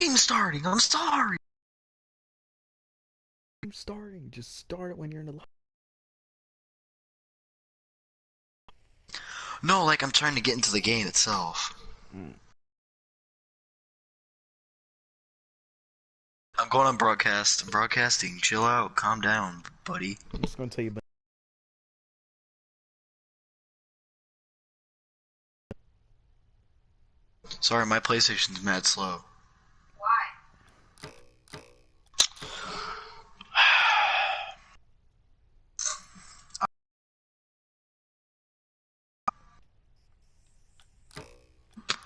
game starting. I'm sorry. I'm starting. Just start it when you're in the. No, like I'm trying to get into the game itself. Mm. I'm going on broadcast. I'm broadcasting. Chill out. Calm down, buddy. I'm just gonna tell you. Sorry, my PlayStation's mad slow.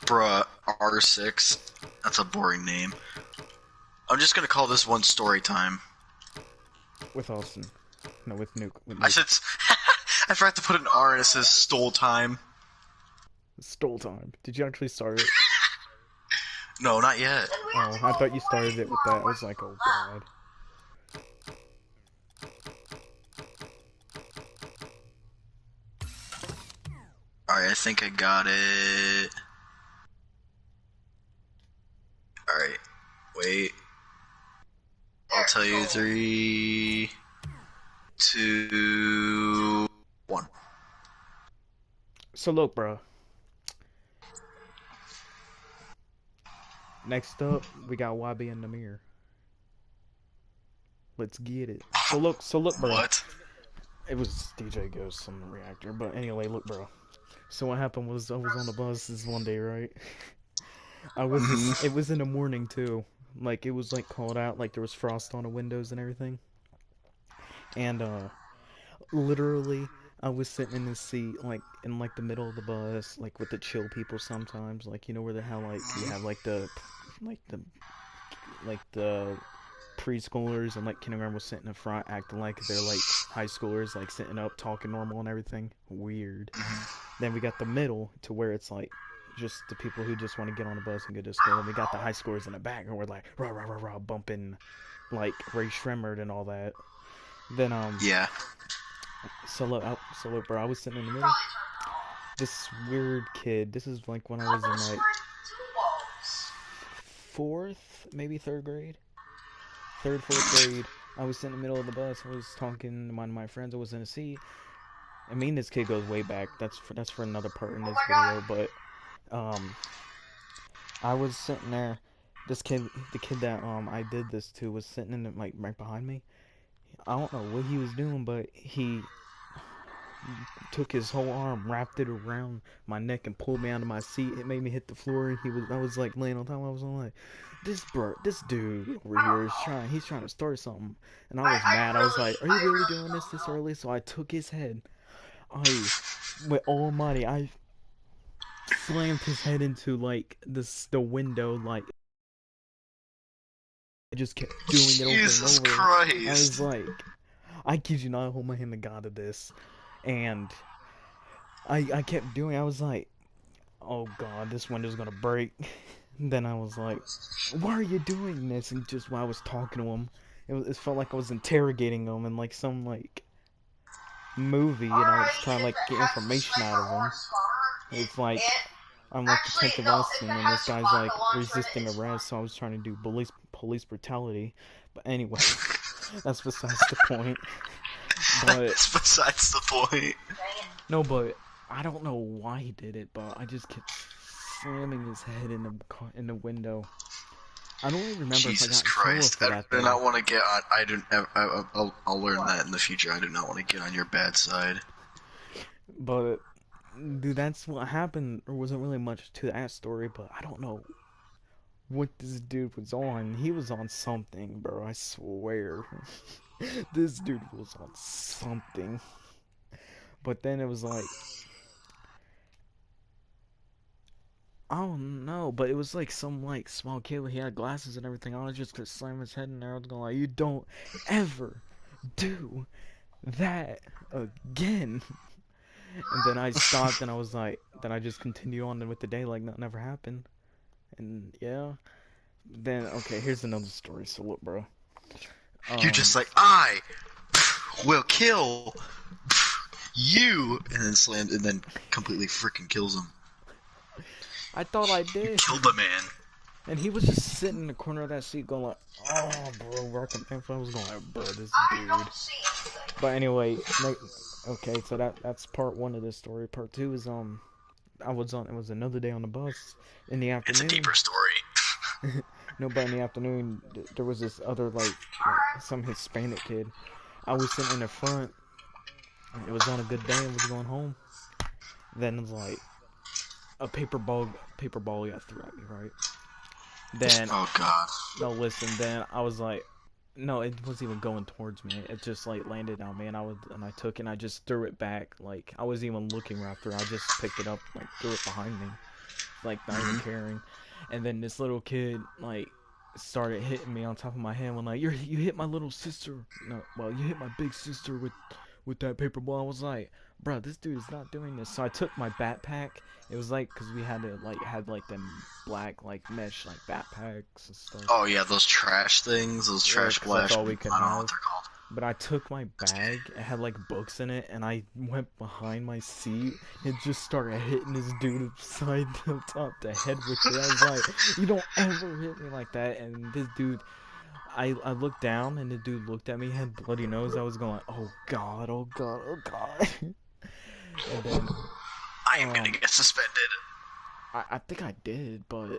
Bruh, R6. That's a boring name. I'm just gonna call this one Storytime. With Austin. No, with Nuke. With I Nuke. said. I forgot to put an R and it says Stole Time. Stole time. Did you actually start it? No, not yet. Oh, I thought you started it with that. I was like, oh god. Alright, I think I got it. Alright, wait. I'll tell you 3, 2, 1. So look, bro. Next up, we got YB and Namir. Let's get it. So look, bro. What? It was DJ Ghost on the reactor, but anyway, look, bro. So what happened was I was on the bus this one day, right? I was this. It Mm-hmm. was in the morning too. Like it was like cold out. Like there was frost on the windows and everything. And literally, I was sitting in this seat, like in like the middle of the bus, like with the chill people sometimes, like you know where they have like you have like the like the preschoolers and like kindergarten was sitting in front, acting like they're like high schoolers, like sitting up, talking normal and everything. Weird. Then we got the middle to where it's like just the people who just want to get on the bus and go to school. And we got the high schoolers in the back, and we're like rah rah rah rah bumping like Ray Shremmerd and all that. Then Yeah. so look, bro, I was sitting in the middle. This weird kid. This is like when I was in like fourth, maybe third grade, third fourth grade. I was sitting in the middle of the bus. I was talking to one of my friends. I was in a seat. I mean, this kid goes way back. That's for another part in this video. But um, I was sitting there. This kid, the kid that I did this to, was sitting in the, like right behind me. I don't know what he was doing, but he took his whole arm, wrapped it around my neck, and pulled me out of my seat. It made me hit the floor. And I was like laying on top. I was like, this dude over here he's trying to start something. And I was mad. I was like, are you really doing this early? So I took his head. I, with almighty, I slammed his head into like the window. Like I just kept doing it over and Jesus over. I was Christ. like, I kid you not, I hold my hand to God of this. And I kept doing. I was like, oh god, this window's gonna break. Then I was like, why are you doing this? And just while I was talking to him, it felt like I was interrogating him in like some like movie, and I was trying to like get information out of him. It's like I'm like Detective Austin, and this guy's like resisting arrest, so I was trying to do police brutality. But anyway, that's besides the point. But That's besides the point. no, but I don't know why he did it, but I just kept slamming his head in the window. I don't really remember if I Jesus got in trouble Christ. for I that do though. not want to get on. I don't. I'll learn that in the future. I do not want to get on your bad side. But dude, that's what happened. There wasn't really much to that story, but I don't know what this dude was on. He was on something, bro. I swear. This dude was on something. But then it was like, I don't know, but it was like some like small kid. He had glasses and everything. I was just gonna slam his head in there. I was going like, you don't ever do that again. And then I stopped and I was like, then I just continued on with the day like nothing ever happened. And yeah, then okay, here's another story. So look, bro. You're just Um, like, I will kill you, and then slam, and then completely freaking kills him. I thought I You did. killed the man. And he was just sitting in the corner of that seat going like, oh, bro, Rocket Man. I was going like, bro, this dude. But anyway, okay, so that's part one of this story. Part two is, it was another day on the bus in the It's a afternoon. deeper story. No, but in the afternoon, there was this other, some Hispanic kid. I was sitting in the front. It was on a good day and was going home. Then it's like a paper ball got thrown at me, right? Then Oh God. no, listen. Then I was like, no, it wasn't even going towards me. It just like landed on me, and I took it and I just threw it back. Like I wasn't even looking where I threw it. I just picked it up, like threw it behind me, like not even Mm-hmm. caring. And then this little kid like started hitting me on top of my head when like you hit my little sister. No, well you hit my big sister with that paper ball. I was like, bro, this dude is not doing this. So I took my backpack. It was like because we had like them black like mesh like backpacks and stuff. Oh yeah, those trash things, those Yeah, trash because that's splash. all we could I don't know what have. they're called. But I took my bag, it had like books in it, and I went behind my seat and just started hitting this dude upside the top the head with it. I was like, you don't ever hit me like that. And this dude, I looked down and the dude looked at me, had bloody nose. I was going, oh god, oh god, oh god. And then, I am gonna um, get suspended. I think I did, but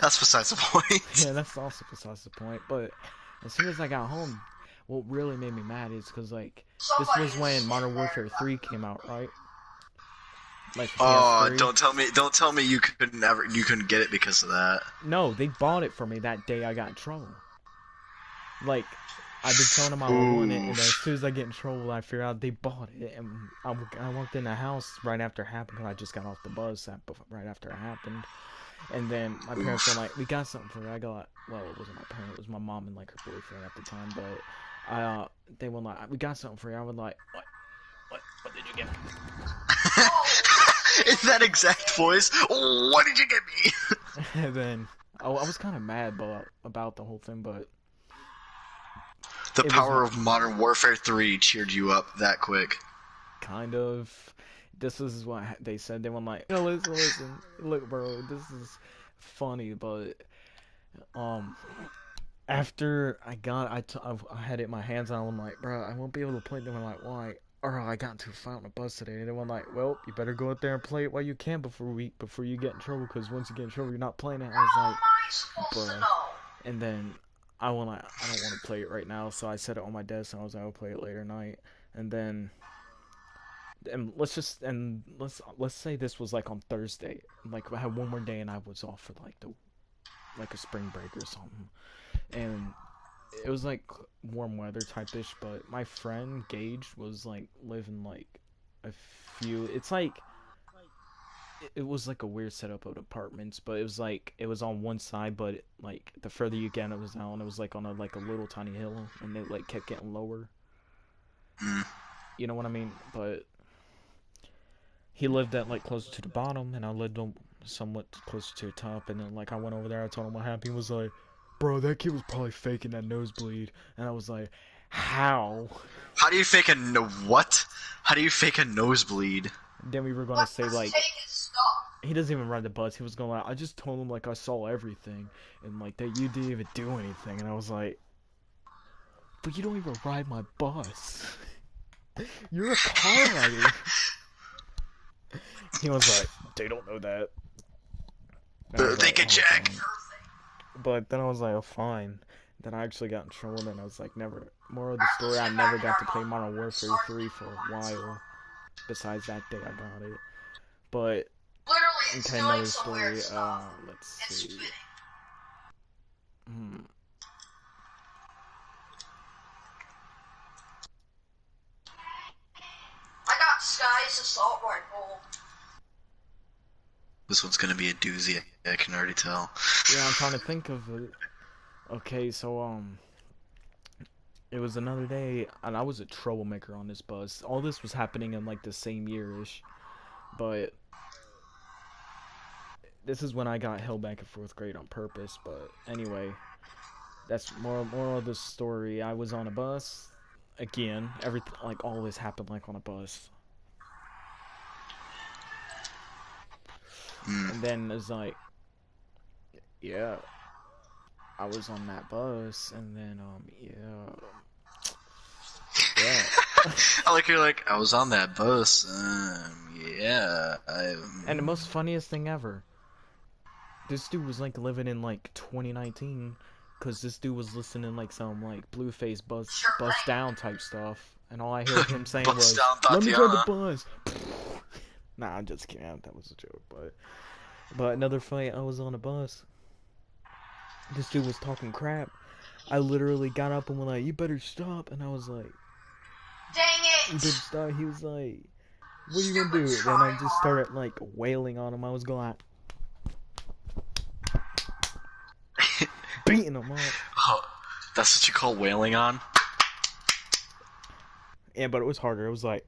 That's besides the point. yeah, that's also besides the point. But as soon as I got home, what really made me mad is because like this was when Modern Warfare 3 came out, right? Like for Oh, PS3. don't tell me you couldn't get it because of that. No, they bought it for me that day I got in trouble. Like I've been telling them I want it, Ooh. and then as soon as I get in trouble, I figure out they bought it, and I walked in the house right after it happened because I just got off the bus right after it happened. And then my parents were Oof. like, "We got something for you." I got, well, it wasn't my parent, it was my mom and like her boyfriend at the time. But they were like, "We got something for you." I was like, What did you get me?" In that exact voice. What did you get me? And then I was kind of mad about the whole thing, but The it was power not of Modern Warfare 3 cheered you up that quick. kind of. This is what they said. They were like, "No, listen, look, bro, this is funny, but um." After I had it in my hands and I'm like, bro, I won't be able to play. They were like, why? Or I got into a fight on the bus today. And they were like, well, you better go out there and play it while you can before you get in trouble. Because once you get in trouble, you're not playing it. I was like, bruh. And then I don't want to play it right now. So I set it on my desk and I was like, I'll play it later tonight. And then let's say this was like on Thursday. Like I had one more day and I was off for like a spring break or something. And it was like warm weather type ish, but my friend Gage was like living like a few. It's like it was like a weird setup of apartments, but it was on one side, but like the further you get, it was down. It was like on a little tiny hill, and it like kept getting lower. Mm. You know what I mean? But he lived at like closer to the bottom, and I lived on somewhat closer to the top. And then like I went over there, I told him what happened. He was like, "Bro, that kid was probably faking that nosebleed," and I was like, "How?" How do you fake a no what? How do you fake a nosebleed? Then we were gonna say like he doesn't even ride the bus. He was going like, I just told him like I saw everything and like that you didn't even do anything, and I was like, but you don't even ride my bus. You're a car rider. He was like, they don't know that. And I was They like, can oh, check. fine. But then I was like, oh, fine. Then I actually got in trouble, and I was like, never. Moral of the story, I never got to play Modern Warfare 3 for a while. Besides that day I got it. But, okay, another story. Let's see. Hmm. I got Sky's assault rifle. This one's gonna be a doozy. I can already tell. Yeah, I'm trying to think of it. Okay, so, it was another day, and I was a troublemaker on this bus. All this was happening in, like, the same year-ish. But this is when I got held back in 4th grade on purpose. But anyway, that's more of the story. I was on a bus. Again, everything, like, all this happened, like, on a bus. Mm. And then there's, like, yeah, I was on that bus, and then yeah. I like you're like I was on that bus. Yeah, And the most funniest thing ever, this dude was like living in like 2019, cause this dude was listening like some like Blueface bust down type stuff, and all I heard him saying bust was, down "Let me grab the Tatiana. bus." Nah, I'm just kidding. That was a joke, but another fight. I was on a bus. This dude was talking crap. I literally got up and went like, "You better stop," and I was like, Dang "You it! better stop." He was like, "What are you gonna Stupid do?" Then I just tryhard. started like wailing on him. I was going like, beating him up. Oh, that's what you call wailing on? Yeah, but it was harder. It was like,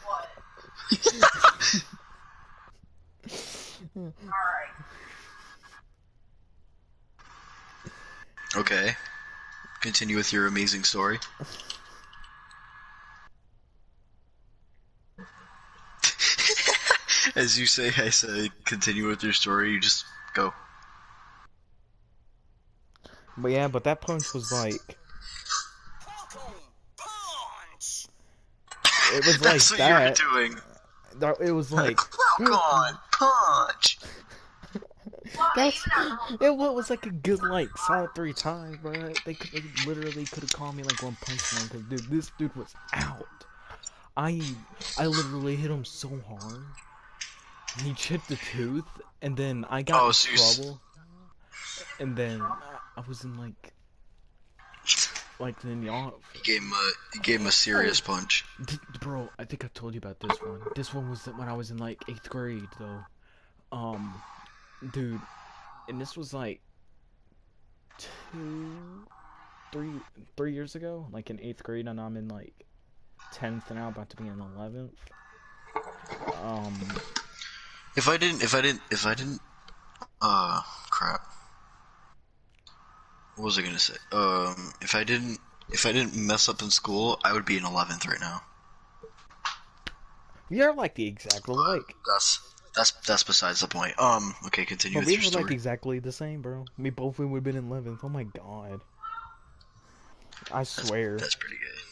What? Okay, continue with your amazing story. As you say, I say, continue with your story. You just go. but yeah, but that punch was like, it was That's like what you're that. doing. It was like, Falcon punch. that's it. What was like a good like solid 3 times, bro. They literally could have called me like One Punch Man because dude, this dude was out. I I literally hit him so hard. He chipped a tooth, and then I got Oh, in so trouble, and then I was in like in the off. you gave him a serious punch. Bro, I think I told you about this one. This one was when I was in like 8th grade, though. Um, dude, and this was like two, three, 3 years ago. Like in 8th grade, and I'm in like 10th now, about to be in 11th. Um, Crap. What was I gonna say? If I didn't mess up in school, I would be in 11th right now. we are like the exact alike, That's besides the point. Okay, continue but with we your were like story. exactly the same, bro. We both would have been in 11th. Oh my god, I swear, That's pretty good.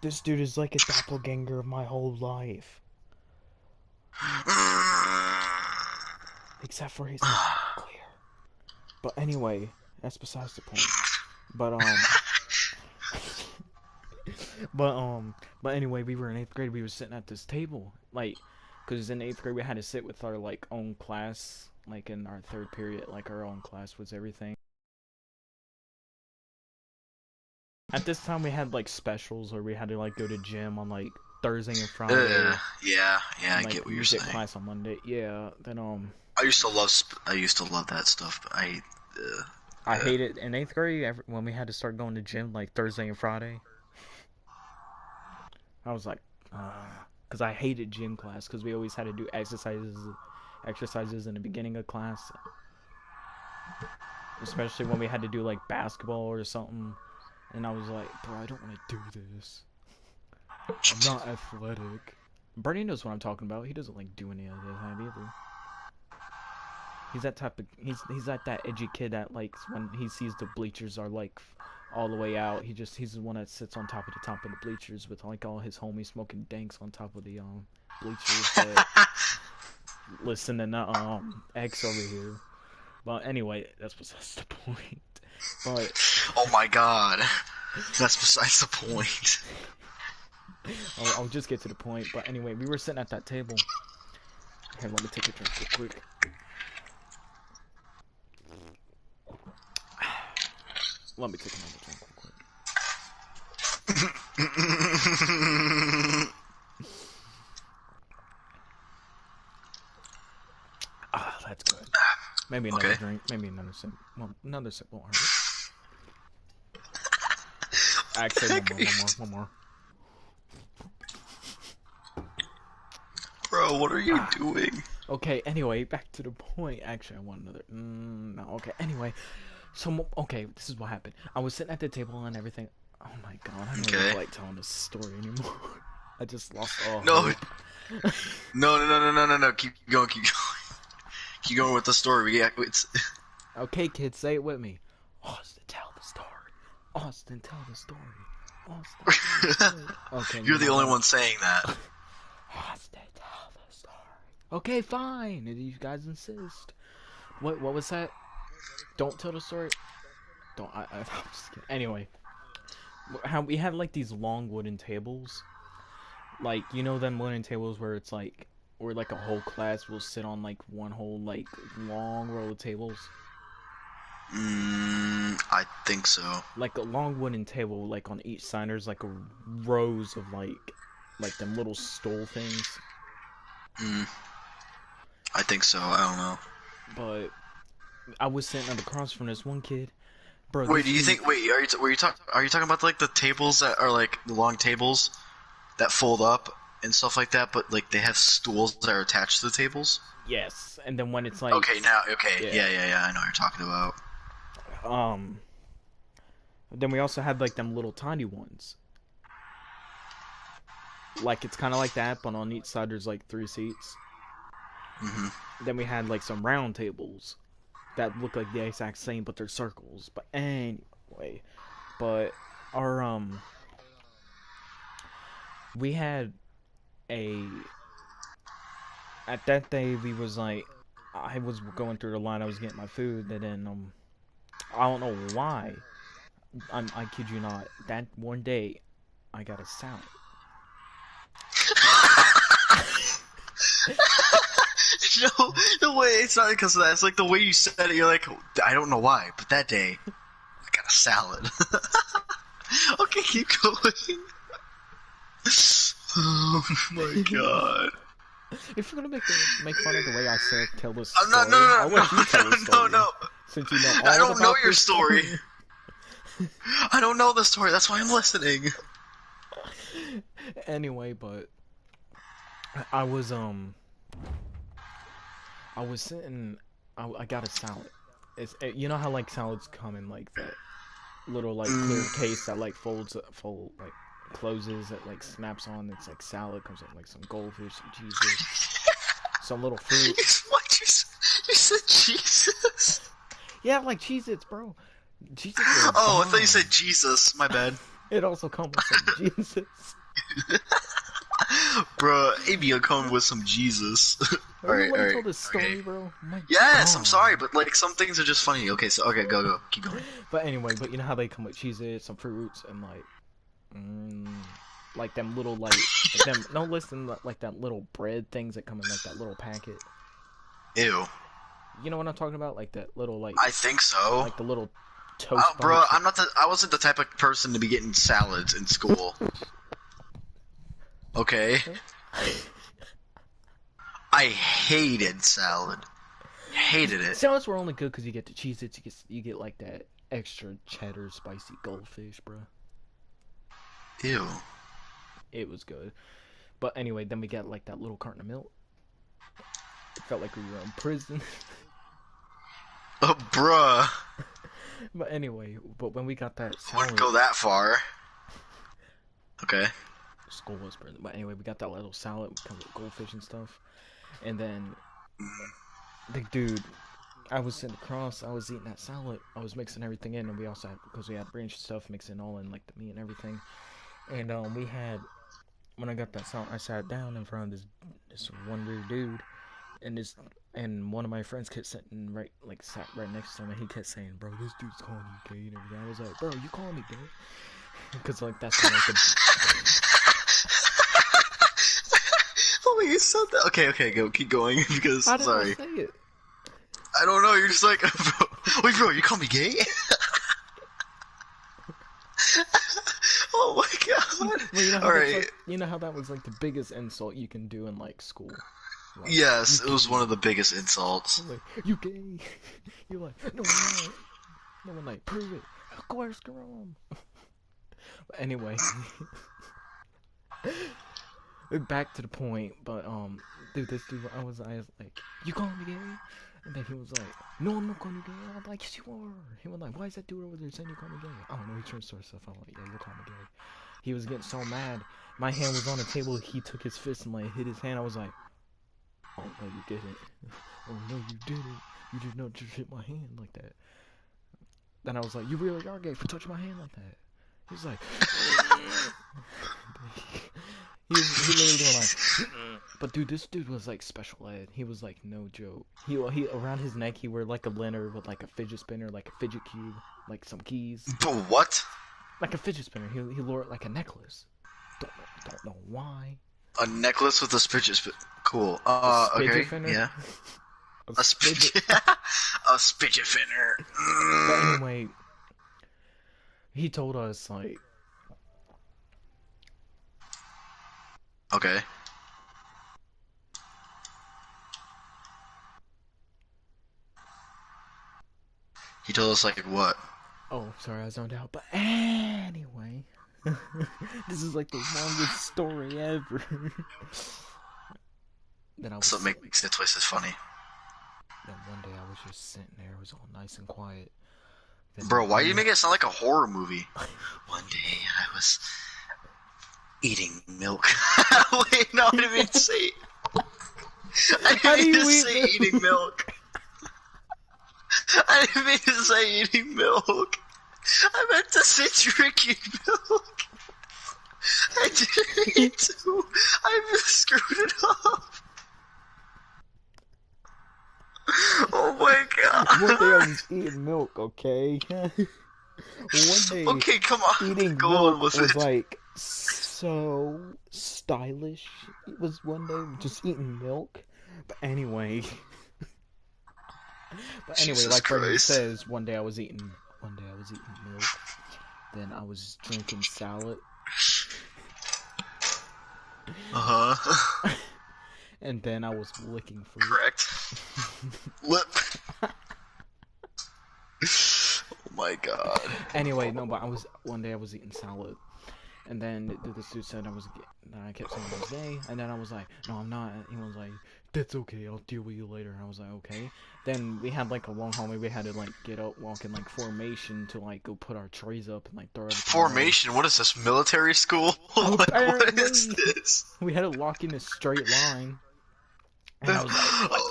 this dude is like a doppelganger of my whole life, except for his eyes are clear. But anyway, that's besides the point. But but but anyway, we were in 8th grade. We were sitting at this table, like, cause in 8th grade we had to sit with our like own class, like in our third period, like our own class was everything. At this time, we had like specials, or we had to like go to gym on like Thursday and Friday, Yeah, yeah, and I get like what you're music saying. class on Monday. Yeah, then I used to love that stuff, but I hated in 8th grade when we had to start going to gym like Thursday and Friday. I was like, because I hated gym class because we always had to do exercises in the beginning of class, especially when we had to do like basketball or something. And I was like, bro, I don't want to do this. I'm not athletic. Bernie knows what I'm talking about. He doesn't like do any of that either. He's that type of he's like that edgy kid that likes when he sees the bleachers are like all the way out. He's the one that sits on top of the bleachers with like all his homies smoking danks on top of the bleachers, but yeah. listening to X over here. But anyway, that's besides the point. But Oh my god, that's besides the point. I'll just get to the point. But anyway, we were sitting at that table. Here, let me take a drink real quick. Let me take another drink real quick. Ah, that's good. Maybe another Okay. drink. Maybe another sip. Well, another sip won't hurt. Actually, one more. Bro, what are you Ah, doing? okay. Anyway, back to the point. Actually, I want another. No. Okay. Anyway, so okay, this is what happened. I was sitting at the table and everything. Oh my god, I don't even Okay. feel like telling this story anymore. I just lost all No, hope. no. Keep going, keep going. Keep going with the story. Yeah, it's. Okay, kids, say it with me. Austin, tell the story. Austin, tell the story. Austin, tell the story. Okay, You're you the know only what? one saying that. Austin, tell the story. Okay, fine. If you guys insist. What was that? Don't tell the story. Don't. I'm just kidding. Anyway, how we had like these long wooden tables. Like you know them wooden tables where it's like where like a whole class will sit on like one whole like long row of tables. I think so. Like a long wooden table, like on each side, there's like a rows of like them little stool things. Mm, I think so. I don't know. But I was sitting across from this one kid, bro. Wait, This do you dude, think? Wait, were you talk? Are you talking about like the tables that are like the long tables that fold up and stuff like that? But like they have stools that are attached to the tables. yes. And then when it's like, Okay, now, okay, yeah, yeah. I know what you're talking about. um, then we also had like them little tiny ones. Like it's kind of like that, but on each side there's like 3 seats. Hmm. Then we had like some round tables that look like the exact same, but they're circles. But anyway, but our we had a at that day we was like I was going through the line, I was getting my food, and then I don't know why. I kid you not. That one day, I got a salad. No, the way it's not because of that. It's like the way you said it. You're like, I don't know why, but that day I got a salad. Okay, keep going. Oh my god. If you're gonna make fun of the way I said tell this I'm not. story, I'll let you tell the No, story no. since you know I all don't know about your this story. story. I don't know the story. That's why I'm listening. Anyway, but I was I was sitting. I got a salad. You know how like salads come in like that little like clear Mm. case that like fold like closes that like snaps on. It's like salad comes with like some goldfish, some cheeses, some little fruit. What you said? Jesus. Yeah, like Cheez-Its, bro. Cheez-Its are Oh, I thought you bomb. said Jesus. My bad, It also comes with some Jesus. bro. Maybe you'll come with some Jesus. Are All you right, gonna let all me right, tell this okay. story, bro? My Yes, I'm God. sorry, but like some things are just funny. Okay, so okay, go, keep going. But anyway, but you know how they come with Cheez-Its, some fruits, and like them little like them. No, listen, like that little bread things that come in like that little packet. Ew. You know what I'm talking about? Like that little I think so. like the little toast Bro, bites. That... I wasn't the type of person to be getting salads in school. Okay, I hated salad. Hated it. Salads were only good because you get the Cheez-Its. You get like that extra cheddar spicy goldfish, bro. Ew. It was good. But anyway, then we got like that little carton of milk. It felt like we were in prison. Bruh. But anyway, but when we got that I wouldn't salad, go that far. Okay. school was prison. But anyway, we got that little salad with comes with goldfish and stuff. And then, the dude, I was sitting across. I was eating that salad. I was mixing everything in, and we also had because we had ranch stuff mixing all in like the meat and everything. And we had when I got that salad, I sat down in front of this one weird dude, and this and one of my friends kept sitting right like sat right next to him, and he kept saying, "Bro, this dude's calling you gay and everything." I was like, "Bro, you calling me gay?" Because like that's like the Oh wait, you said that. Okay, go, keep going because how did I sorry, say it? I don't know. You're just like, bro. Wait, bro, you call me gay? Oh my god. Well, you know how All that's right. like you know how that was like the biggest insult you can do in like school. Like you Yes, it was one gay. of the biggest insults. I'm like you gay. You're like no, I'm not. No one like prove it. Of course, girl. But anyway, back to the point. But dude, this dude, I was like, you calling me gay? And then he was like, no, I'm not calling you gay. I'm like, yes, you are. He was like, why is that dude over there saying you call me gay? I don't know. He turned to stuff. I'm like, yeah, you call me gay. He was getting so mad. My hand was on the table. He took his fist and like hit his hand. I was like, oh no, you didn't. "Oh no, you didn't. You did not just hit my hand like that." Then I was like, "You really are gay for touching my hand like that." He was like, he literally went like, but dude, this dude was like special ed. He was like no joke. He around his neck he wore like a lanyard with like a fidget spinner, like a fidget cube, like some keys. But what? Like a fidget spinner. He wore it like a necklace. Don't know why. A necklace with a fidget spinner. Cool. Okay. Spinner? Yeah. A spidget. A fidget spinner. But anyway, he told us like. Okay. He told us like what? Oh, sorry, I zoned out. But anyway, this is like the longest story ever. Then I was. So it makes it twice as funny. Then one day I was just sitting there, it was all nice and quiet. Then Bro, why do you make it sound like a horror movie? One day I was eating milk. Wait, no, I didn't mean to say. I didn't mean to say eating milk. I didn't mean to say eating milk. I meant to say drinking milk. I didn't mean to. I screwed it up. Oh my god. One day I was eating milk, okay? One day okay, come on. eating Go milk on was like so stylish. It was one day just eating milk. But anyway. Jesus like Brayden Christ. says, one day I was eating milk. Then I was drinking salad. Uh-huh. And then I was licking fruit. Correct. Lip. Oh my god. Anyway, no, but one day I was eating salad. And then this dude said I kept saying I was gay, and then I was like, no, I'm not. He was like, that's okay, I'll deal with you later. And I was like, okay. Then we had like a long hallway. We had to like get up, walk in like formation to like go put our trays up and like throw everything Formation? What is this, military school? Like, what is this? We had to walk in a straight line. And I was like, what?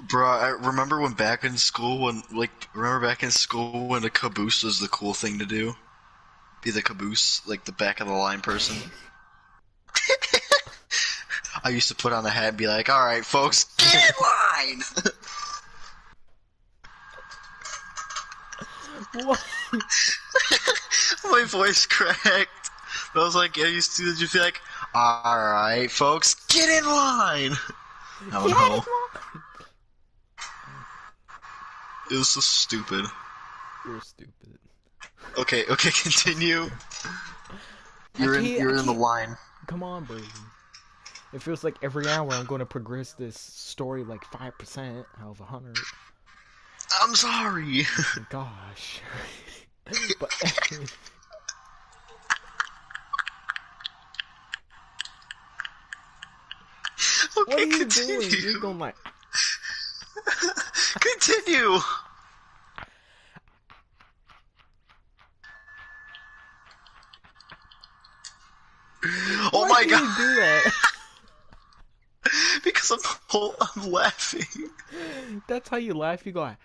Bro, I remember when back in school when the caboose was the cool thing to do? Be the caboose, like the back of the line person. I used to put on the hat and be like, alright folks, get in line! What? My voice cracked. But I was like, I used to just be like, alright folks, get in line! I don't know. It was so stupid. You're stupid. Okay, continue. You're in the line. Come on, Brayden. It feels like every hour I'm going to progress this story like 5% out of 100. I'm sorry. Gosh. But okay, what are you continue. doing? You're going like. Continue. Oh Why my do god! you do that? Because I'm laughing. That's how you laugh. You go like.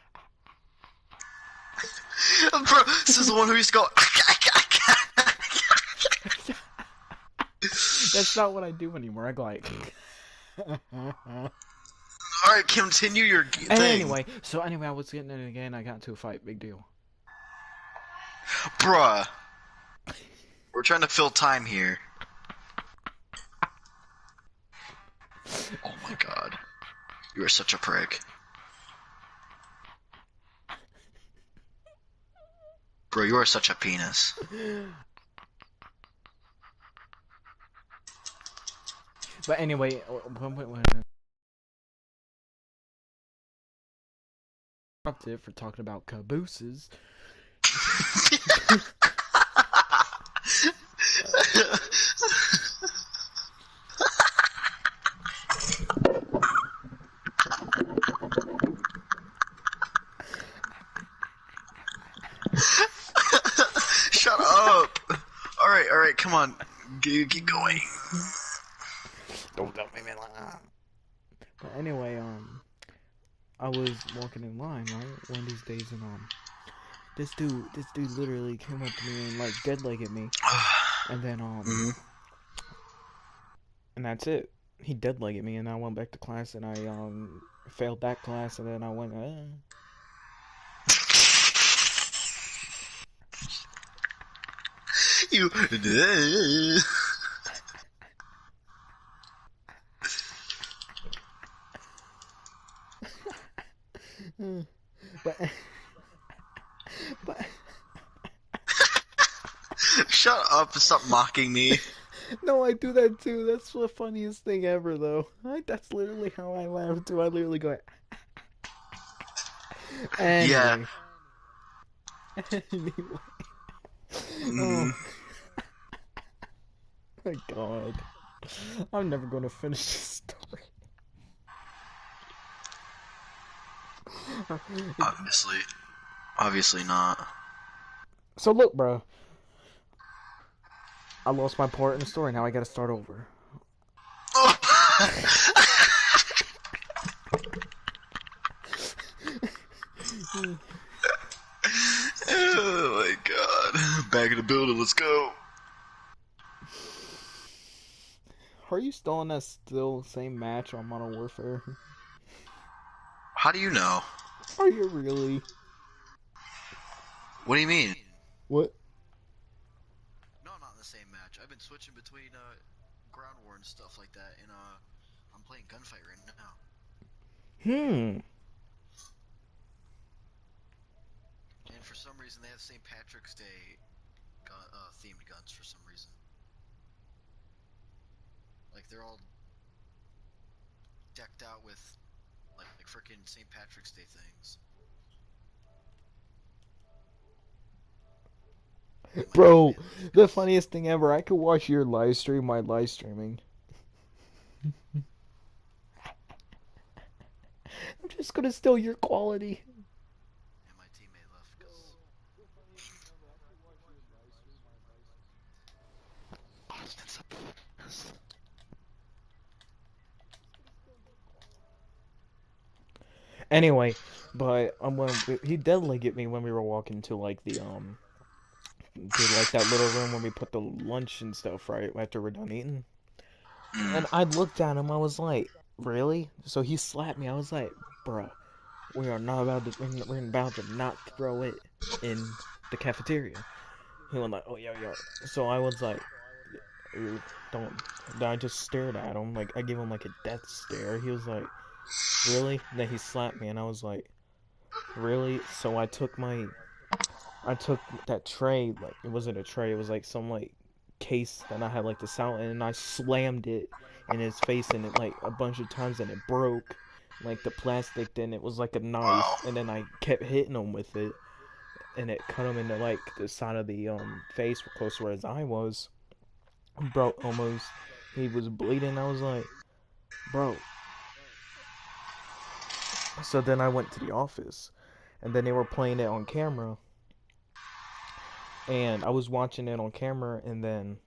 Bro, this is the one who used to go. That's not what I do anymore. I go like. Alright, continue your thing. Anyway, I was getting in it again. I got into a fight. Big deal. Bruh. We're trying to fill time here. Oh my god. You are such a prick. Bro, you are such a penis. But anyway, when interrupted for talking about cabooses. Shut up! Alright, come on. Keep going. Don't make me laugh. But anyway, I was walking in line, right? One of these days, and this dude literally came up to me and like dead-legged me, and then Mhm. and that's it. He dead-legged me, and I went back to class, and I failed that class, and then I went. You. But but Shut up! Stop mocking me. no, I do that too. That's the funniest thing ever, though. That's literally how I laugh too. I literally go. Yeah. Anyway, anyway. Oh Mhm. my god, I'm never gonna finish this story. Obviously. Obviously not. So look, bro. I lost my part in the story. Now I gotta start over. Oh my god. Back in the building, let's go. Are you still in that same match on Modern Warfare? How do you know? Are you really? What do you mean? What? No, not in the same match. I've been switching between ground war and stuff like that, and I'm playing gunfight right now. Hmm. And for some reason, they have St. Patrick's Day themed guns for some reason. Like they're all decked out with like freaking St. Patrick's Day things. And my Bro, teammate left the because funniest thing ever, I could watch your live stream while live streaming. I'm just gonna steal your quality. and my teammate left because Anyway, but when he deadly hit me when we were walking to like to like that little room when we put the lunch and stuff right after we're done eating. mm, And I looked at him. I was like, "Really?" So he slapped me. I was like, "Bruh, we are not about to. We're about to not throw it in the cafeteria." He went like, "Oh yo yo." So I was like, "Don't." I just stared at him. Like I gave him like a death stare. He was like, "Really?" And then he slapped me, and I was like, "Really?" So I took that tray, like it wasn't a tray, it was like some like case that I had like the sound in, and I slammed it in his face, and it like a bunch of times, and it broke like the plastic. Then it was like a wow. knife, and then I kept hitting him with it, and it cut him into like the side of the face close to where his eye was. Bro, almost he was bleeding. I was like, bro. So then I went to the office, and then they were playing it on camera, and I was watching it on camera, and then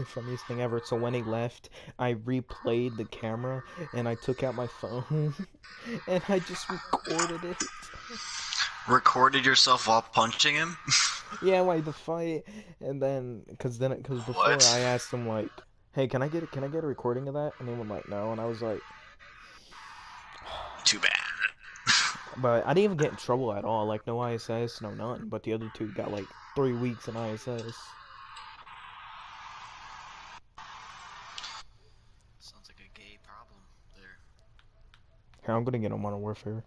funniest thing ever. So when he left, I replayed the camera, and I took out my phone, and I just recorded it. Recorded yourself while punching him? Yeah, like the fight, and then because before What? I asked him like, "Hey, can I get a recording of that?" And he was like, "No," and I was like, Too bad. but I didn't even get in trouble at all. Like no ISS, no nothing. But the other two got like 3 weeks in ISS. Sounds like a gay problem there. Here, I'm gonna get on Modern Warfare.